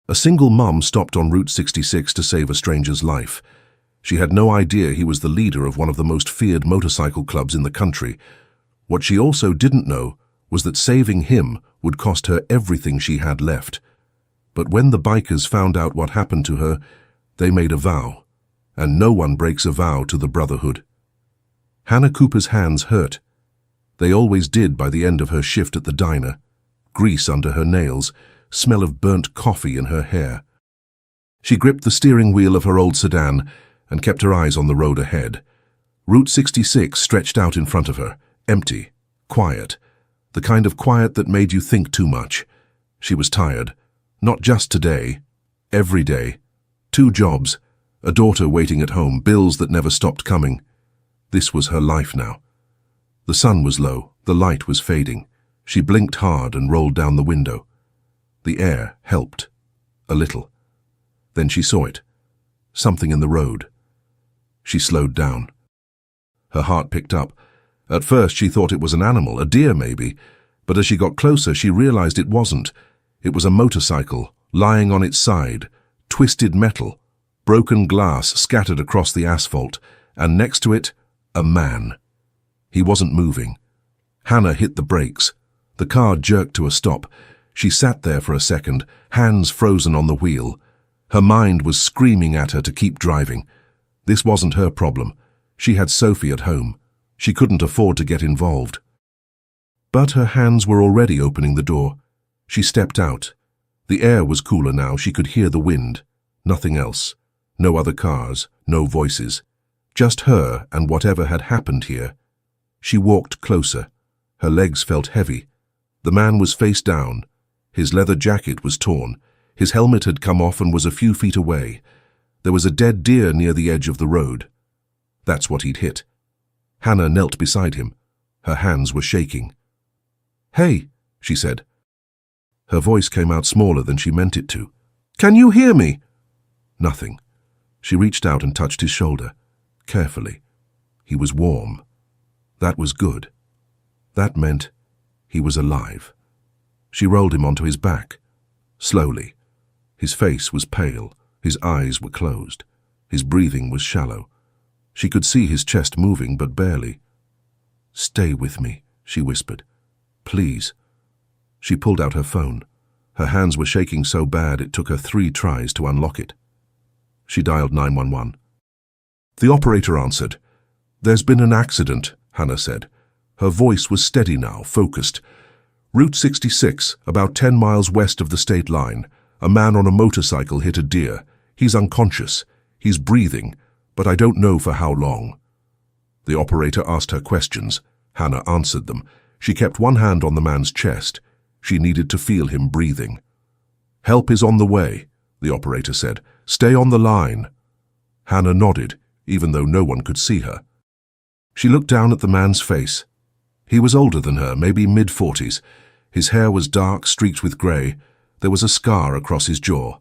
A single mum stopped on Route 66 to save a stranger's life. She had no idea he was the leader of one of the most feared motorcycle clubs in the country. What she also didn't know was that saving him would cost her everything she had left. But when the bikers found out what happened to her, they made a vow, and no one breaks a vow to the brotherhood. Hannah Cooper's hands hurt. They always did by the end of her shift at the diner. Grease under her nails, smell of burnt coffee in her hair. She gripped the steering wheel of her old sedan and kept her eyes on the road ahead. Route 66 stretched out in front of her, empty, quiet, the kind of quiet that made you think too much. She was tired, not just today, every day. 2 jobs, a daughter waiting at home, bills that never stopped coming. This was her life now. The sun was low, the light was fading. She blinked hard and rolled down the window. The air helped, a little. Then she saw it, something in the road. She slowed down. Her heart picked up. At first she thought it was an animal, a deer maybe, but as she got closer she realized it wasn't. It was a motorcycle, lying on its side, twisted metal, broken glass scattered across the asphalt, and next to it, a man. He wasn't moving. Hannah hit the brakes. The car jerked to a stop. She sat there for a second, hands frozen on the wheel. Her mind was screaming at her to keep driving. This wasn't her problem. She had Sophie at home. She couldn't afford to get involved. But her hands were already opening the door. She stepped out. The air was cooler now. She could hear the wind. Nothing else. No other cars, no voices. Just her and whatever had happened here. She walked closer. Her legs felt heavy. The man was face down. His leather jacket was torn. His helmet had come off and was a few feet away. There was a dead deer near the edge of the road. That's what he'd hit. Hannah knelt beside him. Her hands were shaking. "Hey," she said. Her voice came out smaller than she meant it to. "Can you hear me?" Nothing. She reached out and touched his shoulder, carefully. He was warm. That was good. That meant he was alive. She rolled him onto his back, slowly. His face was pale, his eyes were closed, his breathing was shallow. She could see his chest moving, but barely. "Stay with me," she whispered. "Please." She pulled out her phone. Her hands were shaking so bad it took her 3 tries to unlock it. She dialed 911. The operator answered. "There's been an accident," Hannah said. Her voice was steady now, focused. "Route 66, about 10 miles west of the state line. A man on a motorcycle hit a deer. He's unconscious. He's breathing, but I don't know for how long." The operator asked her questions. Hannah answered them. She kept one hand on the man's chest. She needed to feel him breathing. "Help is on the way," the operator said. "Stay on the line." Hannah nodded, even though no one could see her. She looked down at the man's face. He was older than her, maybe mid-40s. His hair was dark, streaked with grey. There was a scar across his jaw.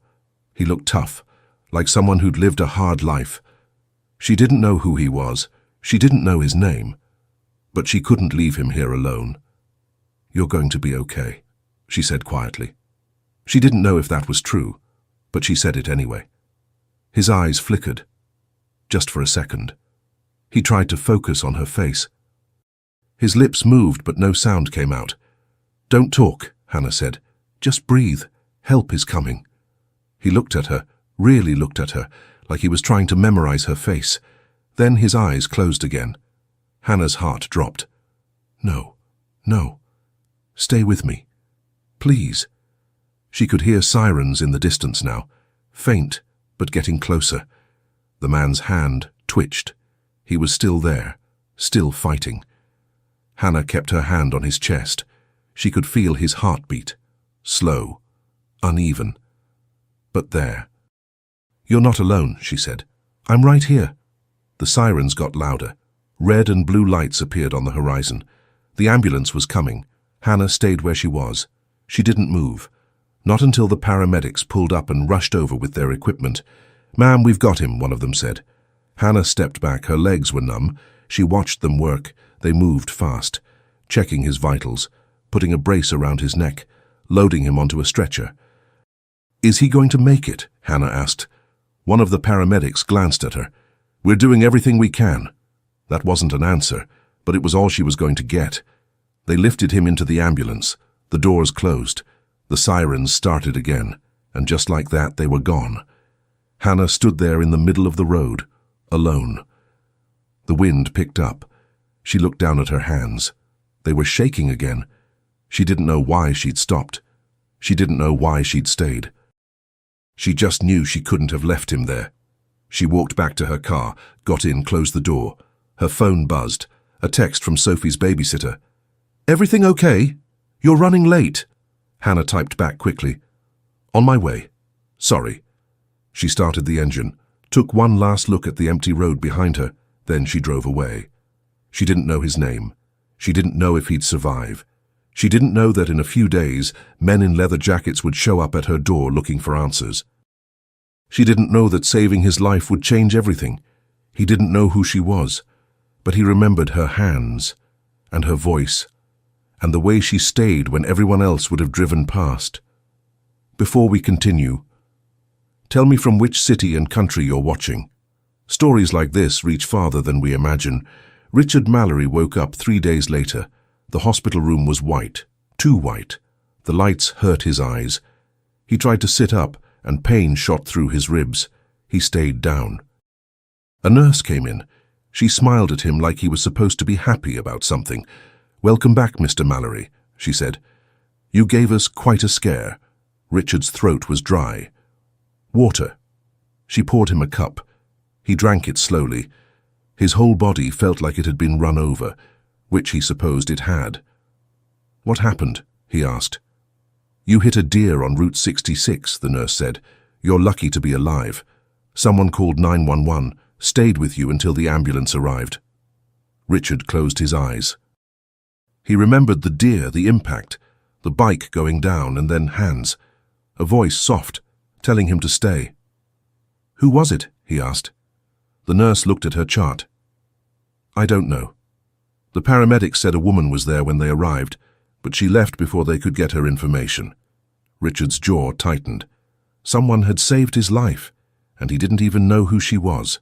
He looked tough, like someone who'd lived a hard life. She didn't know who he was. She didn't know his name. But she couldn't leave him here alone. "You're going to be okay," she said quietly. She didn't know if that was true, but she said it anyway. His eyes flickered, just for a second. He tried to focus on her face. His lips moved, but no sound came out. "Don't talk," Hannah said. "Just breathe. Help is coming." He looked at her, really looked at her, like he was trying to memorize her face. Then his eyes closed again. Hannah's heart dropped. "No, no. Stay with me. Please." She could hear sirens in the distance now, faint, but getting closer. The man's hand twitched. He was still there, still fighting. Hannah kept her hand on his chest. She could feel his heartbeat, slow, uneven, but there. "You're not alone," she said. "I'm right here." The sirens got louder. Red and blue lights appeared on the horizon. The ambulance was coming. Hannah stayed where she was. She didn't move. Not until the paramedics pulled up and rushed over with their equipment. "Ma'am, we've got him," one of them said. Hannah stepped back. Her legs were numb. She watched them work. They moved fast, checking his vitals, putting a brace around his neck, loading him onto a stretcher. Is he going to make it? Hannah asked. One of the paramedics glanced at her. We're doing everything we can. That wasn't an answer, but it was all she was going to get. They lifted him into the ambulance. The doors closed. The sirens started again, and just like that, they were gone. Hannah stood there in the middle of the road, alone. The wind picked up. She looked down at her hands. They were shaking again. She didn't know why she'd stopped. She didn't know why she'd stayed. She just knew she couldn't have left him there. She walked back to her car, got in, closed the door. Her phone buzzed. A text from Sophie's babysitter. Everything okay? You're running late. Hannah typed back quickly. On my way. Sorry. She started the engine, took one last look at the empty road behind her, then she drove away. She didn't know his name. She didn't know if he'd survive. She didn't know that in a few days, men in leather jackets would show up at her door looking for answers. She didn't know that saving his life would change everything. He didn't know who she was, but he remembered her hands, and her voice, and the way she stayed when everyone else would have driven past. Before we continue, tell me from which city and country you're watching. Stories like this reach farther than we imagine. Richard Mallory woke up 3 days later. The hospital room was white, too white. The lights hurt his eyes. He tried to sit up, and pain shot through his ribs. He stayed down. A nurse came in. She smiled at him like he was supposed to be happy about something. Welcome back, Mr. Mallory, she said. You gave us quite a scare. Richard's throat was dry. Water. She poured him a cup. He drank it slowly. His whole body felt like it had been run over, which he supposed it had. What happened? He asked. You hit a deer on Route 66, the nurse said. You're lucky to be alive. Someone called 911, stayed with you until the ambulance arrived. Richard closed his eyes. He remembered the deer, the impact, the bike going down, and then hands. A voice soft, telling him to stay. Who was it? He asked. The nurse looked at her chart. I don't know. The paramedics said a woman was there when they arrived, but she left before they could get her information. Richard's jaw tightened. Someone had saved his life, and he didn't even know who she was.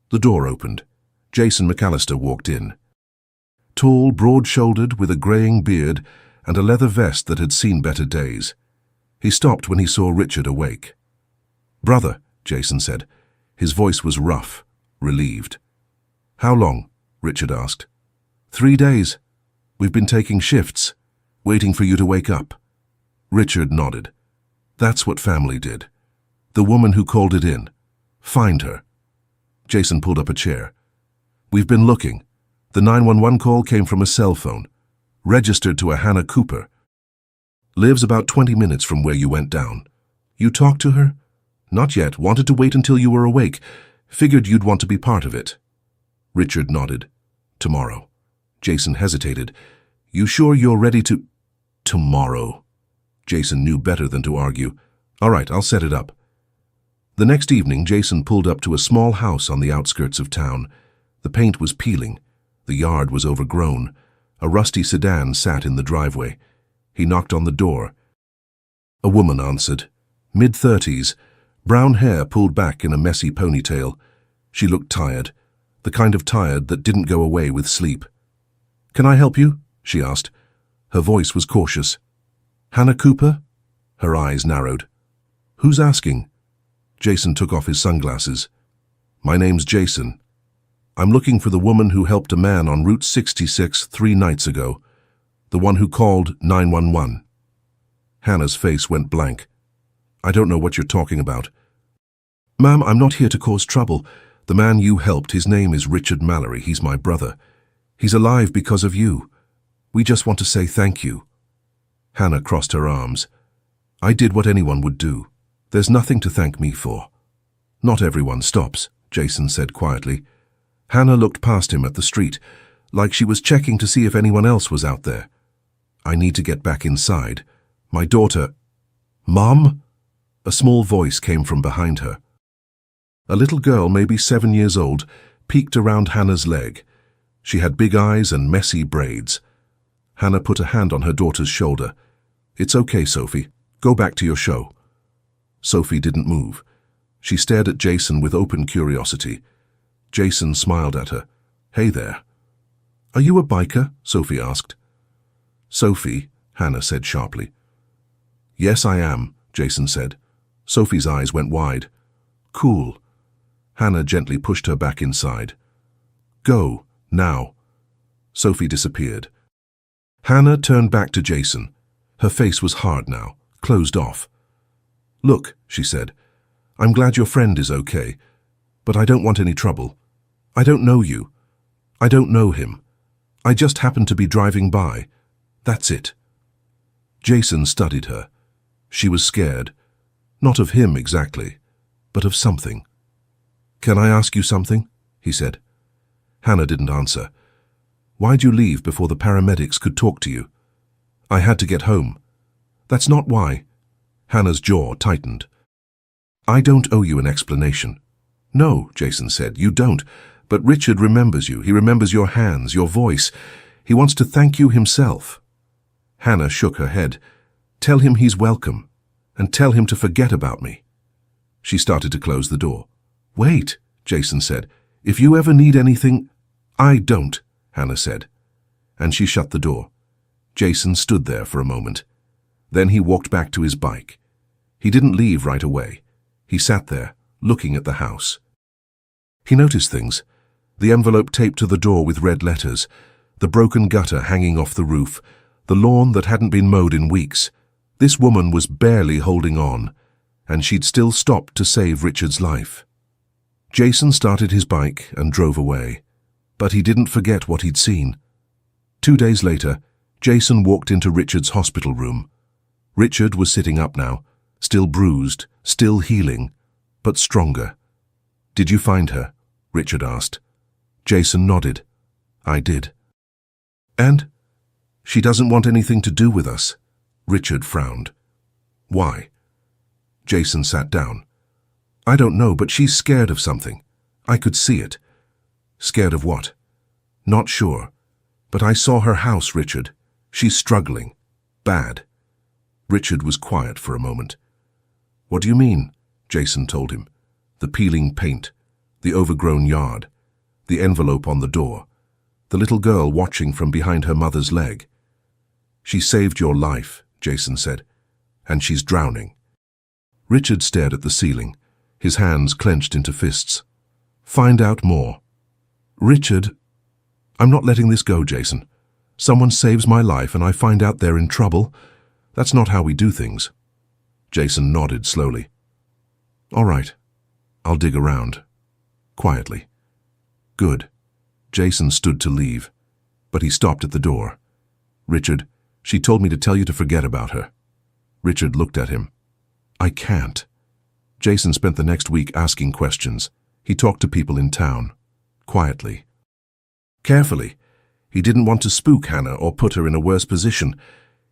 The door opened. Jason McAllister walked in. Tall, broad-shouldered, with a greying beard and a leather vest that had seen better days. He stopped when he saw Richard awake. Brother, Jason said. His voice was rough, relieved. How long? Richard asked. 3 days. We've been taking shifts, waiting for you to wake up. Richard nodded. That's what family did. The woman who called it in. Find her. Jason pulled up a chair. We've been looking. The 911 call came from a cell phone, registered to a Hannah Cooper. Lives about 20 minutes from where you went down. You talked to her? Not yet. Wanted to wait until you were awake. Figured you'd want to be part of it. Richard nodded. Tomorrow. Jason hesitated. You sure you're ready to... Tomorrow. Jason knew better than to argue. All right, I'll set it up. The next evening, Jason pulled up to a small house on the outskirts of town. The paint was peeling. The yard was overgrown. A rusty sedan sat in the driveway. He knocked on the door. A woman answered. Mid-30s, brown hair pulled back in a messy ponytail. She looked tired, the kind of tired that didn't go away with sleep. Can I help you? She asked. Her voice was cautious. Hannah Cooper? Her eyes narrowed. Who's asking? Jason took off his sunglasses. My name's Jason. I'm looking for the woman who helped a man on Route 66 3 nights ago. The one who called 911. Hannah's face went blank. I don't know what you're talking about. Ma'am, I'm not here to cause trouble. The man you helped, his name is Richard Mallory. He's my brother. He's alive because of you. We just want to say thank you. Hannah crossed her arms. I did what anyone would do. There's nothing to thank me for. Not everyone stops, Jason said quietly. Hannah looked past him at the street, like she was checking to see if anyone else was out there. I need to get back inside. My daughter... Mom? A small voice came from behind her. A little girl, maybe 7 years old, peeked around Hannah's leg. She had big eyes and messy braids. Hannah put a hand on her daughter's shoulder. It's okay, Sophie. Go back to your show. Sophie didn't move. She stared at Jason with open curiosity. Jason smiled at her. "Hey there." "Are you a biker?" Sophie asked. "Sophie," Hannah said sharply. "Yes, I am," Jason said. Sophie's eyes went wide. "Cool." Hannah gently pushed her back inside. "Go, now." Sophie disappeared. Hannah turned back to Jason. Her face was hard now, closed off. "Look," she said, "I'm glad your friend is okay, but I don't want any trouble. I don't know you. I don't know him. I just happened to be driving by. That's it." Jason studied her. She was scared. Not of him exactly, but of something. "Can I ask you something?" he said. Hannah didn't answer. "Why'd you leave before the paramedics could talk to you?" "I had to get home." "That's not why." Hannah's jaw tightened. "I don't owe you an explanation." "No," Jason said, "you don't. But Richard remembers you. He remembers your hands, your voice. He wants to thank you himself." Hannah shook her head. "Tell him he's welcome, and tell him to forget about me." She started to close the door. "Wait," Jason said. "If you ever need anything—" "I don't," Hannah said. And she shut the door. Jason stood there for a moment. Then he walked back to his bike. He didn't leave right away. He sat there, looking at the house. He noticed things. The envelope taped to the door with red letters, the broken gutter hanging off the roof, the lawn that hadn't been mowed in weeks. This woman was barely holding on, and she'd still stopped to save Richard's life. Jason started his bike and drove away, but he didn't forget what he'd seen. 2 days later, Jason walked into Richard's hospital room. Richard was sitting up now, still bruised, still healing, but stronger. "Did you find her?" Richard asked. Jason nodded. "I did." "And?" "She doesn't want anything to do with us." Richard frowned. "Why?" Jason sat down. "I don't know, but she's scared of something. I could see it." "Scared of what?" "Not sure. But I saw her house, Richard. She's struggling. Bad." Richard was quiet for a moment. "What do you mean?" Jason told him. The peeling paint, the overgrown yard, the envelope on the door, the little girl watching from behind her mother's leg. "She saved your life," Jason said, "and she's drowning." Richard stared at the ceiling, his hands clenched into fists. "Find out more." "Richard, I'm not letting this go, Jason. Someone saves my life and I find out they're in trouble. That's not how we do things." Jason nodded slowly. "All right, I'll dig around." Quietly. "Good." Jason stood to leave, but he stopped at the door. "Richard, she told me to tell you to forget about her." Richard looked at him. "I can't." Jason spent the next week asking questions. He talked to people in town, quietly. Carefully. He didn't want to spook Hannah or put her in a worse position.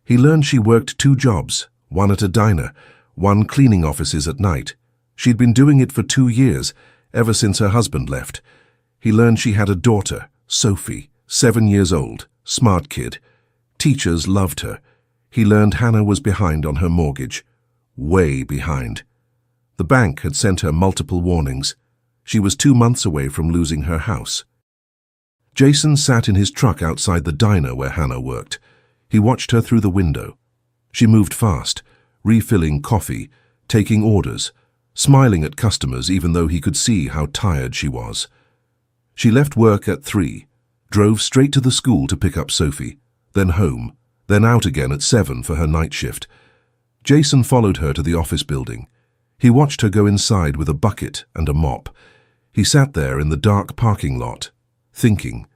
He learned she worked 2 jobs, one at a diner, one cleaning offices at night. She'd been doing it for 2 years, ever since her husband left. He learned she had a daughter, Sophie, 7 years old, smart kid. Teachers loved her. He learned Hannah was behind on her mortgage. Way behind. The bank had sent her multiple warnings. She was 2 months away from losing her house. Jason sat in his truck outside the diner where Hannah worked. He watched her through the window. She moved fast, refilling coffee, taking orders, smiling at customers even though he could see how tired she was. She left work at 3, drove straight to the school to pick up Sophie, then home, then out again at 7 for her night shift. Jason followed her to the office building. He watched her go inside with a bucket and a mop. He sat there in the dark parking lot, thinking.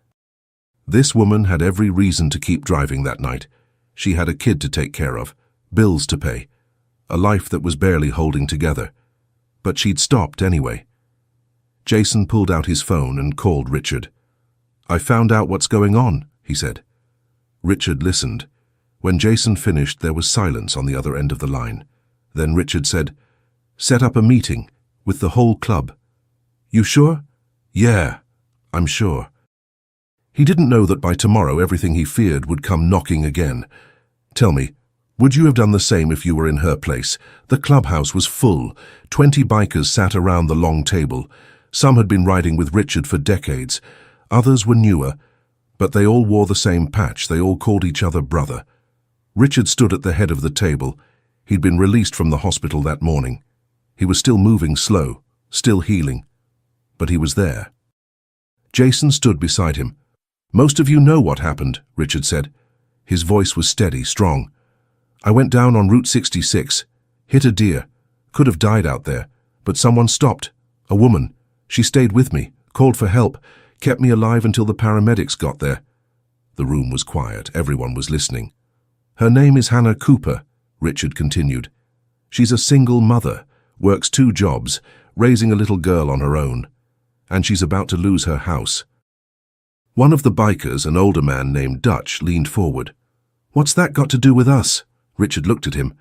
This woman had every reason to keep driving that night. She had a kid to take care of, bills to pay, a life that was barely holding together. But she'd stopped anyway. Jason pulled out his phone and called Richard. "I found out what's going on," he said. Richard listened. When Jason finished, there was silence on the other end of the line. Then Richard said, "Set up a meeting with the whole club." "You sure?" "Yeah, I'm sure." He didn't know that by tomorrow everything he feared would come knocking again. "Tell me, Would you have done the same if you were in her place? The clubhouse was full. 20 bikers sat around the long table. Some had been riding with Richard for decades. Others were newer, but they all wore the same patch. They all called each other brother. Richard stood at the head of the table. He'd been released from the hospital that morning. He was still moving slow, still healing, but he was there. Jason stood beside him. "Most of you know what happened," Richard said. His voice was steady, strong. "I went down on Route 66, hit a deer, could have died out there, but someone stopped. A woman. She stayed with me, called for help, kept me alive until the paramedics got there." The room was quiet. Everyone was listening. "Her name is Hannah Cooper," Richard continued. "She's a single mother, works 2 jobs, raising a little girl on her own, and she's about to lose her house." One of the bikers, an older man named Dutch, leaned forward. "What's that got to do with us?" Richard looked at him.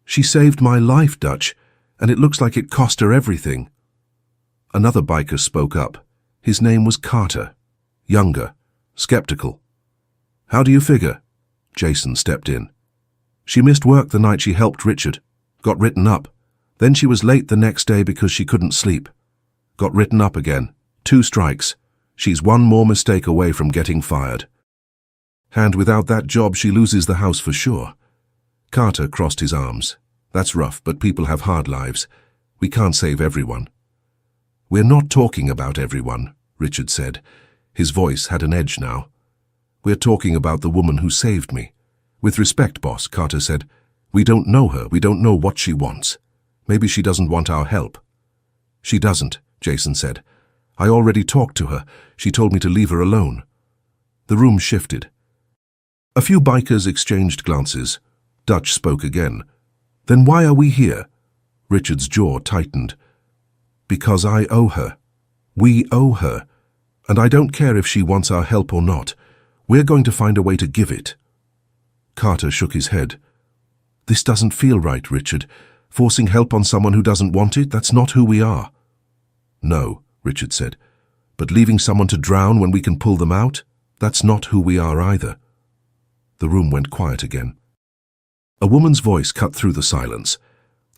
"She saved my life, Dutch, and it looks like it cost her everything." Another biker spoke up. His name was Carter. Younger, skeptical. "How do you figure?" Jason stepped in. "She missed work the night she helped Richard. Got written up. Then she was late the next day because she couldn't sleep. Got written up again. 2 strikes. She's 1 more mistake away from getting fired. And without that job, she loses the house for sure." Carter crossed his arms. "That's rough, but people have hard lives. We can't save everyone." "We're not talking about everyone," Richard said. His voice had an edge now. "We're talking about the woman who saved me." "With respect, boss," Carter said. "We don't know her. We don't know what she wants. Maybe she doesn't want our help." "She doesn't," Jason said. "I already talked to her. She told me to leave her alone." The room shifted. A few bikers exchanged glances. Dutch spoke again. "Then why are we here?" Richard's jaw tightened. "Because I owe her. We owe her. And I don't care if she wants our help or not. We're going to find a way to give it." Carter shook his head. "This doesn't feel right, Richard. Forcing help on someone who doesn't want it, that's not who we are." "No," Richard said. "But leaving someone to drown when we can pull them out, that's not who we are either." The room went quiet again. A woman's voice cut through the silence.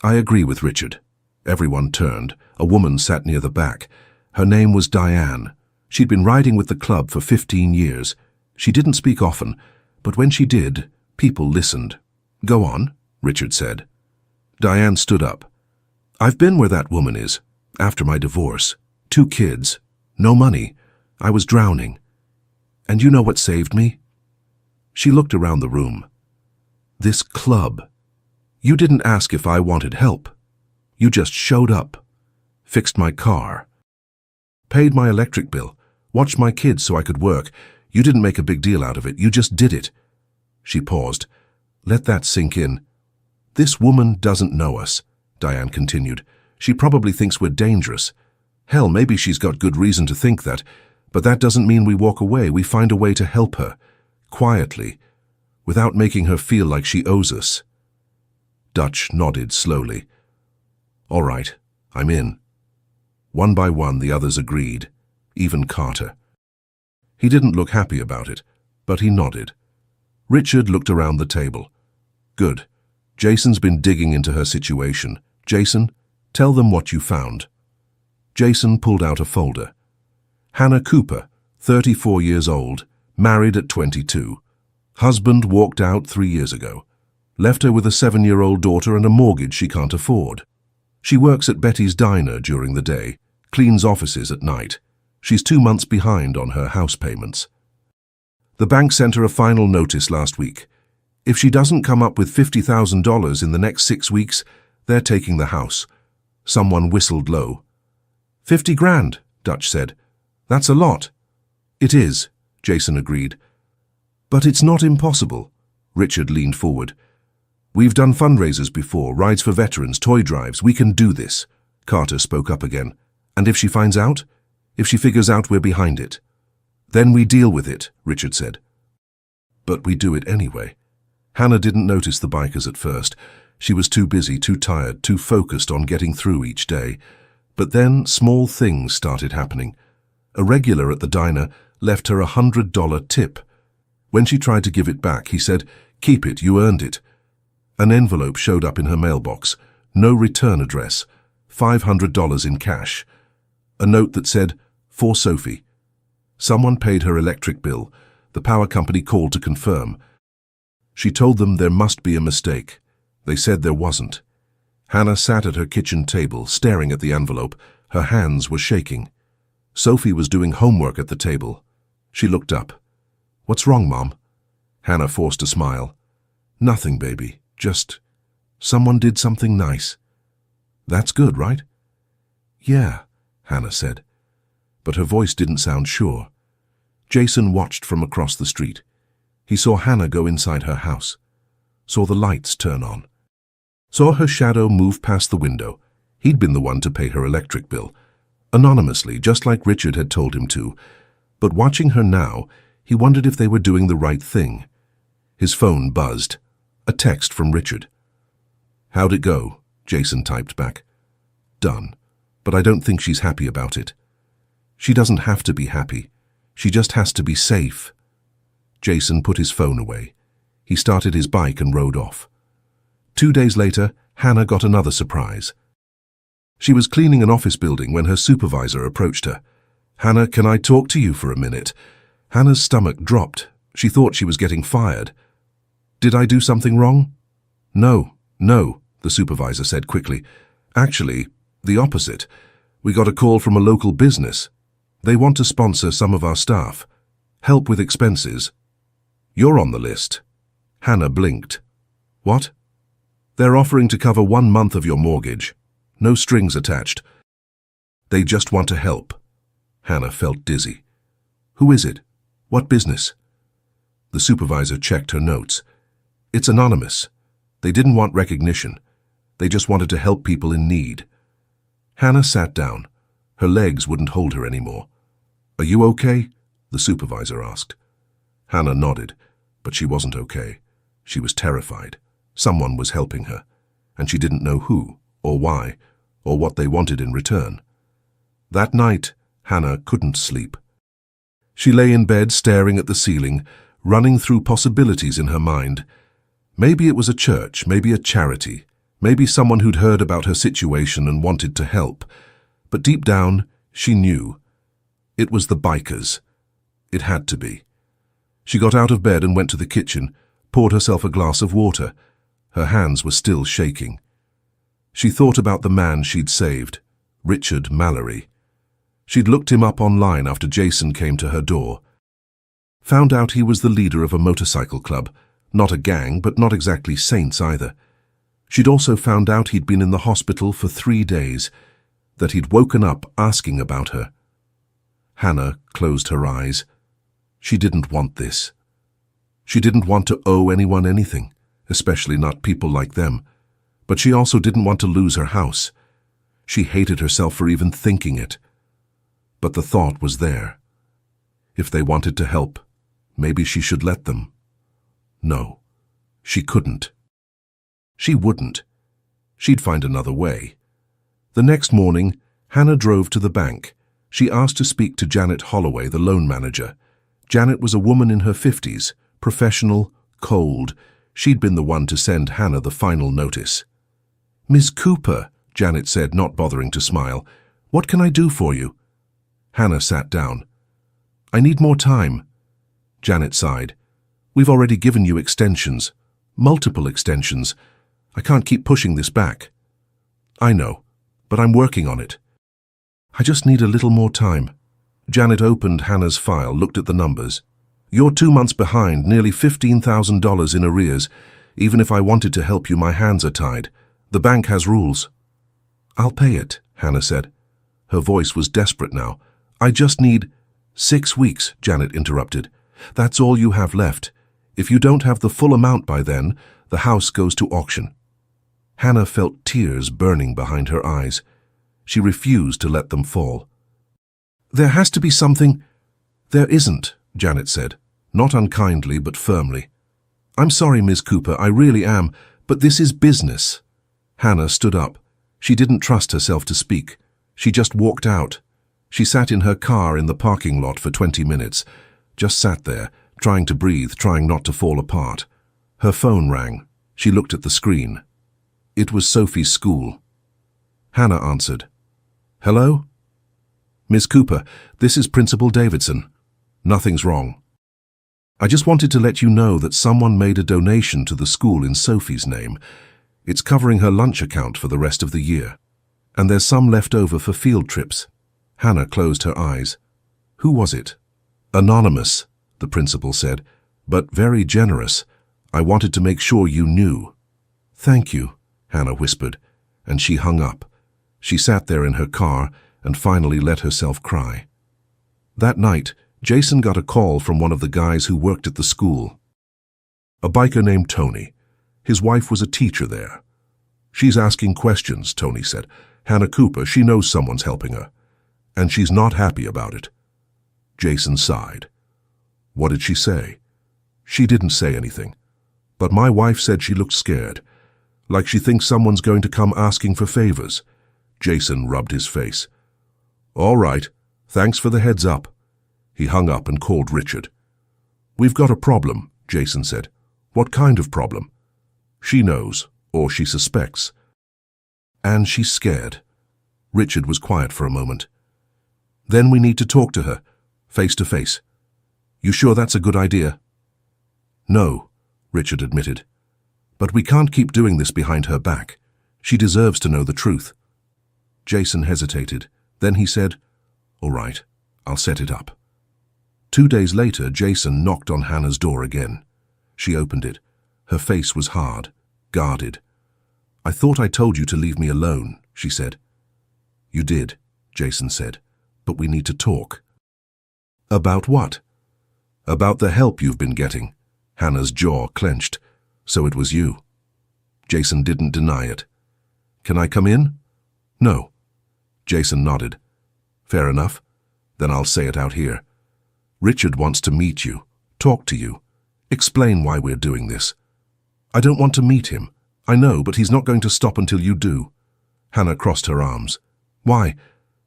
"I agree with Richard." Everyone turned. A woman sat near the back. Her name was Diane. She'd been riding with the club for 15 years. She didn't speak often, but when she did, people listened. "Go on," Richard said. Diane stood up. "I've been where that woman is, after my divorce. 2 kids. No money. I was drowning. And you know what saved me?" She looked around the room. "This club. You didn't ask if I wanted help. You just showed up. Fixed my car. Paid my electric bill. Watched my kids so I could work. You didn't make a big deal out of it. You just did it." She paused. "Let that sink in." "This woman doesn't know us," Diane continued. "She probably thinks we're dangerous. Hell, maybe she's got good reason to think that, but that doesn't mean we walk away. We find a way to help her. Quietly, without making her feel like she owes us." Dutch nodded slowly. "All right, I'm in." One by one, the others agreed, even Carter. He didn't look happy about it, but he nodded. Richard looked around the table. "Good. Jason's been digging into her situation. Jason, tell them what you found." Jason pulled out a folder. Hannah Cooper, 34 years old, married at 22. Husband walked out 3 years ago. Left her with a 7-year-old daughter and a mortgage she can't afford. She works at Betty's Diner during the day, cleans offices at night. She's 2 months behind on her house payments. The bank sent her a final notice last week. If she doesn't come up with $50,000 in the next 6 weeks, they're taking the house. Someone whistled low. "50 grand, Dutch said. "That's a lot." "It is," Jason agreed. "But it's not impossible." Richard leaned forward. "We've done fundraisers before, rides for veterans, toy drives. We can do this." Carter spoke up again. "And if she finds out? If she figures out we're behind it?" "Then we deal with it," Richard said. "But we do it anyway." Hannah didn't notice the bikers at first. She was too busy, too tired, too focused on getting through each day. But then small things started happening. A regular at the diner left her a $100 tip. When she tried to give it back, he said, "Keep it, you earned it." An envelope showed up in her mailbox. No return address. $500 in cash. A note that said, "For Sophie." Someone paid her electric bill. The power company called to confirm. She told them there must be a mistake. They said there wasn't. Hannah sat at her kitchen table, staring at the envelope. Her hands were shaking. Sophie was doing homework at the table. She looked up. "What's wrong, Mom?" Hannah forced a smile. "Nothing, baby. Just someone did something nice." "That's good, right?" "Yeah," Hannah said. But her voice didn't sound sure. Jason watched from across the street. He saw Hannah go inside her house. Saw the lights turn on. Saw her shadow move past the window. He'd been the one to pay her electric bill. Anonymously, just like Richard had told him to. But watching her now, he wondered if they were doing the right thing. His phone buzzed. A text from Richard. "How'd it go?" Jason typed back. "Done. But I don't think she's happy about it." "She doesn't have to be happy. She just has to be safe." Jason put his phone away. He started his bike and rode off. 2 days later, Hannah got another surprise. She was cleaning an office building when her supervisor approached her. "Hannah, can I talk to you for a minute?" Hannah's stomach dropped. She thought she was getting fired. "Did I do something wrong?" No, the supervisor said quickly. "Actually, the opposite. We got a call from a local business. They want to sponsor some of our staff. Help with expenses. You're on the list." Hannah blinked. "What?" "They're offering to cover 1 month of your mortgage. No strings attached. They just want to help." Hannah felt dizzy. "Who is it? What business?" The supervisor checked her notes. "It's anonymous. They didn't want recognition. They just wanted to help people in need." Hannah sat down. Her legs wouldn't hold her anymore. "Are you okay?" the supervisor asked. Hannah nodded, but she wasn't okay. She was terrified. Someone was helping her, and she didn't know who, or why, or what they wanted in return. That night, Hannah couldn't sleep. She lay in bed staring at the ceiling, running through possibilities in her mind. Maybe it was a church, maybe a charity, maybe someone who'd heard about her situation and wanted to help. But deep down, she knew. It was the bikers. It had to be. She got out of bed and went to the kitchen, poured herself a glass of water. Her hands were still shaking. She thought about the man she'd saved, Richard Mallory. She'd looked him up online after Jason came to her door. Found out he was the leader of a motorcycle club, not a gang, but not exactly saints either. She'd also found out he'd been in the hospital for 3 days, that he'd woken up asking about her. Hannah closed her eyes. She didn't want this. She didn't want to owe anyone anything, especially not people like them. But she also didn't want to lose her house. She hated herself for even thinking it. But the thought was there. If they wanted to help, maybe she should let them. No, she couldn't. She wouldn't. She'd find another way. The next morning, Hannah drove to the bank. She asked to speak to Janet Holloway, the loan manager. Janet was a woman in her 50s, professional, cold. She'd been the one to send Hannah the final notice. "Miss Cooper," Janet said, not bothering to smile, "what can I do for you?" Hannah sat down. "I need more time." Janet sighed. "We've already given you extensions. Multiple extensions. I can't keep pushing this back." "I know, but I'm working on it." "I just need a little more time." Janet opened Hannah's file, looked at the numbers. "You're 2 months behind, nearly $15,000 in arrears. Even if I wanted to help you, my hands are tied. The bank has rules." "I'll pay it," Hannah said. Her voice was desperate now. "I just need—" "6 weeks," Janet interrupted. "That's all you have left. If you don't have the full amount by then, the house goes to auction." Hannah felt tears burning behind her eyes. She refused to let them fall. "There has to be something—" "There isn't," Janet said, not unkindly but firmly. "I'm sorry, Ms. Cooper, I really am, but this is business." Hannah stood up. She didn't trust herself to speak. She just walked out. She sat in her car in the parking lot for 20 minutes, just sat there, trying to breathe, trying not to fall apart. Her phone rang. She looked at the screen. It was Sophie's school. Hannah answered. "Hello? Miss Cooper, this is Principal Davidson. Nothing's wrong. I just wanted to let you know that someone made a donation to the school in Sophie's name. It's covering her lunch account for the rest of the year. And there's some left over for field trips." Hannah closed her eyes. "Who was it?" "Anonymous," the principal said, "but very generous. I wanted to make sure you knew." "Thank you," Hannah whispered, and she hung up. She sat there in her car and finally let herself cry. That night, Jason got a call from one of the guys who worked at the school. A biker named Tony. His wife was a teacher there. "She's asking questions," Tony said. "Hannah Cooper, she knows someone's helping her. And she's not happy about it." Jason sighed. "What did she say?" "She didn't say anything. But my wife said she looked scared, like she thinks someone's going to come asking for favors." Jason rubbed his face. "All right, thanks for the heads up." He hung up and called Richard. "We've got a problem," Jason said. "What kind of problem?" "She knows, or she suspects. And she's scared." Richard was quiet for a moment. "Then we need to talk to her, face to face. You sure that's a good idea?" "No," Richard admitted. "But we can't keep doing this behind her back. She deserves to know the truth." Jason hesitated. Then he said, "All right, I'll set it up." 2 days later, Jason knocked on Hannah's door again. She opened it. Her face was hard, guarded. "I thought I told you to leave me alone," she said. "You did," Jason said, "but we need to talk." "About what?" "About the help you've been getting." Hannah's jaw clenched. "So it was you." Jason didn't deny it. "Can I come in?" "No." Jason nodded. "Fair enough. Then I'll say it out here. Richard wants to meet you, talk to you, explain why we're doing this." "I don't want to meet him. I know, but he's not going to stop until you do." Hannah crossed her arms. "Why?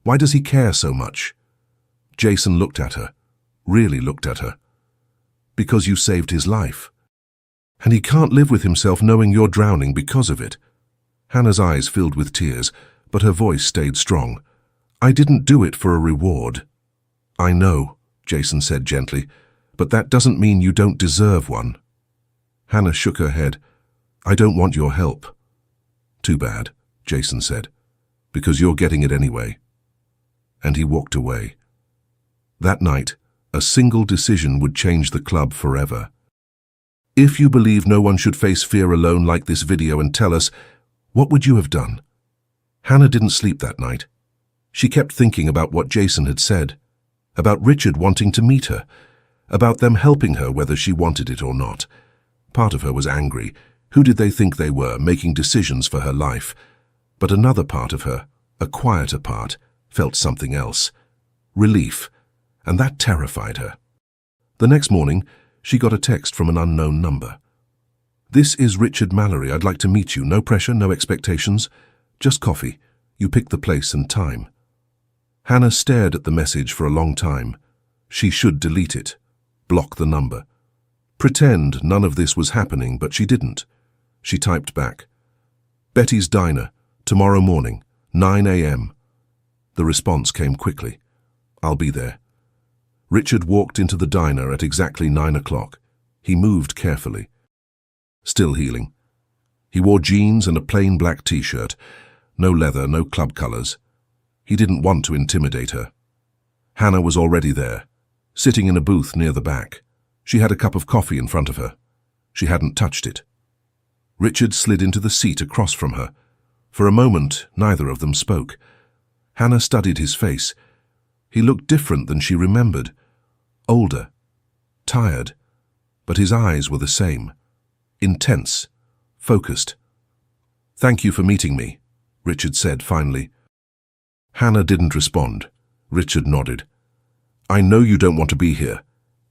Why does he care so much?" Jason looked at her, really looked at her. "Because you saved his life. And he can't live with himself knowing you're drowning because of it." Hannah's eyes filled with tears, but her voice stayed strong. "I didn't do it for a reward." "I know," Jason said gently, "but that doesn't mean you don't deserve one." Hannah shook her head. "I don't want your help." "Too bad," Jason said, "because you're getting it anyway." And he walked away. That night, a single decision would change the club forever. If you believe no one should face fear alone, like this video and tell us, what would you have done? Hannah didn't sleep that night. She kept thinking about what Jason had said, about Richard wanting to meet her, about them helping her whether she wanted it or not. Part of her was angry. Who did they think they were, making decisions for her life? But another part of her, a quieter part, felt something else. Relief. And that terrified her. The next morning, she got a text from an unknown number. "This is Richard Mallory. I'd like to meet you. No pressure, no expectations. Just coffee. You pick the place and time." Hannah stared at the message for a long time. She should delete it. Block the number. Pretend none of this was happening, but she didn't. She typed back, "Betty's Diner, tomorrow morning, 9 a.m. The response came quickly. "I'll be there." Richard walked into the diner at exactly 9 o'clock. He moved carefully. Still healing. He wore jeans and a plain black t-shirt. No leather, no club colors. He didn't want to intimidate her. Hannah was already there, sitting in a booth near the back. She had a cup of coffee in front of her. She hadn't touched it. Richard slid into the seat across from her. For a moment, neither of them spoke. Hannah studied his face. He looked different than she remembered. Older. Tired. But his eyes were the same. Intense. Focused. "Thank you for meeting me," Richard said finally. Hannah didn't respond. Richard nodded. "I know you don't want to be here,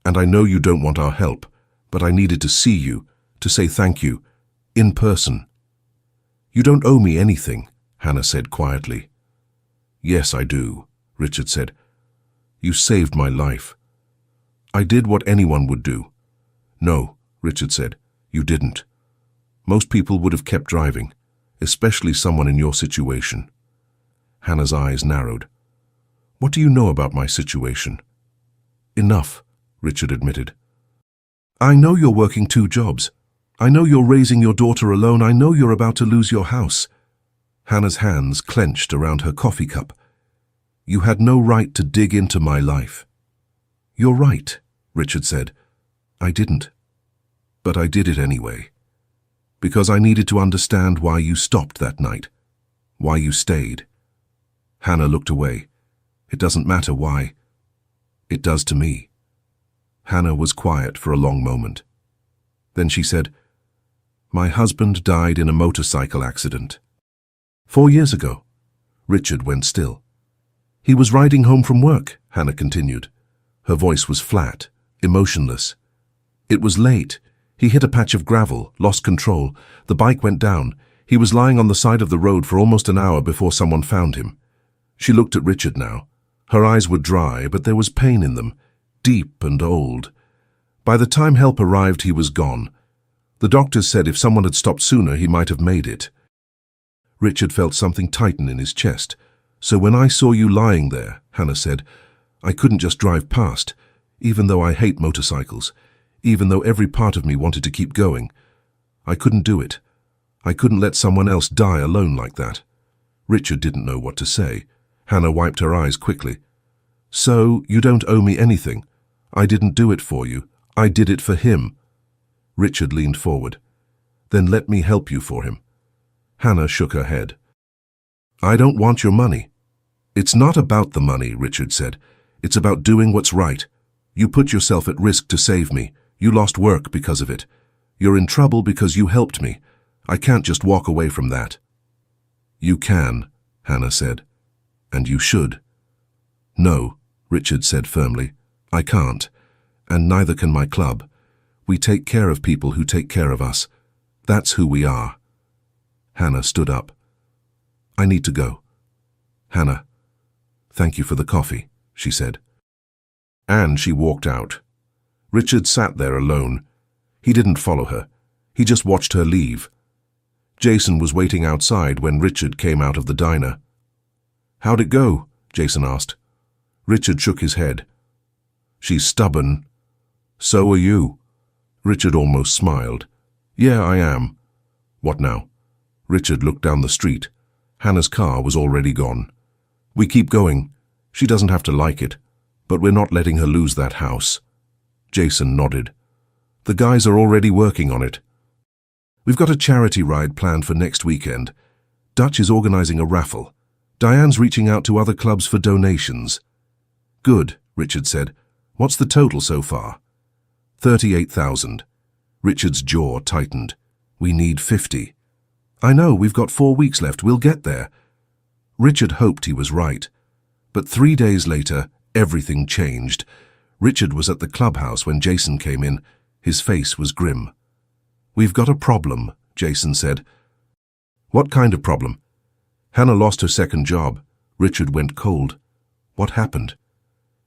and I know you don't want our help, but I needed to see you, to say thank you, in person." "You don't owe me anything," Hannah said quietly. "Yes, I do," Richard said. "You saved my life." "I did what anyone would do." "No," Richard said, "you didn't." Most people would have kept driving, especially someone in your situation. Hannah's eyes narrowed. What do you know about my situation? Enough, Richard admitted. I know you're working 2 jobs. I know you're raising your daughter alone. I know you're about to lose your house. Hannah's hands clenched around her coffee cup. You had no right to dig into my life. You're right, Richard said. I didn't. But I did it anyway. Because I needed to understand why you stopped that night. Why you stayed. Hannah looked away. It doesn't matter why. It does to me. Hannah was quiet for a long moment. Then she said, My husband died in a motorcycle accident. 4 years ago. Richard went still. He was riding home from work, Hannah continued. Her voice was flat, emotionless. It was late. He hit a patch of gravel, lost control. The bike went down. He was lying on the side of the road for almost an hour before someone found him. She looked at Richard now. Her eyes were dry, but there was pain in them, deep and old. By the time help arrived, he was gone. The doctors said if someone had stopped sooner, he might have made it. Richard felt something tighten in his chest. So when I saw you lying there, Hannah said, I couldn't just drive past, even though I hate motorcycles, even though every part of me wanted to keep going. I couldn't do it. I couldn't let someone else die alone like that. Richard didn't know what to say. Hannah wiped her eyes quickly. So, you don't owe me anything. I didn't do it for you. I did it for him. Richard leaned forward. Then let me help you for him. Hannah shook her head. I don't want your money. It's not about the money, Richard said. It's about doing what's right. You put yourself at risk to save me. You lost work because of it. You're in trouble because you helped me. I can't just walk away from that. You can, Hannah said. And you should. No, Richard said firmly. I can't. And neither can my club. We take care of people who take care of us. That's who we are. Hannah stood up. I need to go. Hannah, thank you for the coffee, she said. And she walked out. Richard sat there alone. He didn't follow her. He just watched her leave. Jason was waiting outside when Richard came out of the diner. How'd it go? Jason asked. Richard shook his head. She's stubborn. So are you. Richard almost smiled. Yeah, I am. What now? Richard looked down the street. Hannah's car was already gone. We keep going. She doesn't have to like it, but we're not letting her lose that house. Jason nodded. The guys are already working on it. We've got a charity ride planned for next weekend. Dutch is organizing a raffle. Diane's reaching out to other clubs for donations. Good, Richard said. What's the total so far? 38,000. Richard's jaw tightened. We need 50. I know, we've got 4 weeks left. We'll get there. Richard hoped he was right. But 3 days later, everything changed. Richard was at the clubhouse when Jason came in. His face was grim. We've got a problem, Jason said. What kind of problem? Hannah lost her second job. Richard went cold. What happened?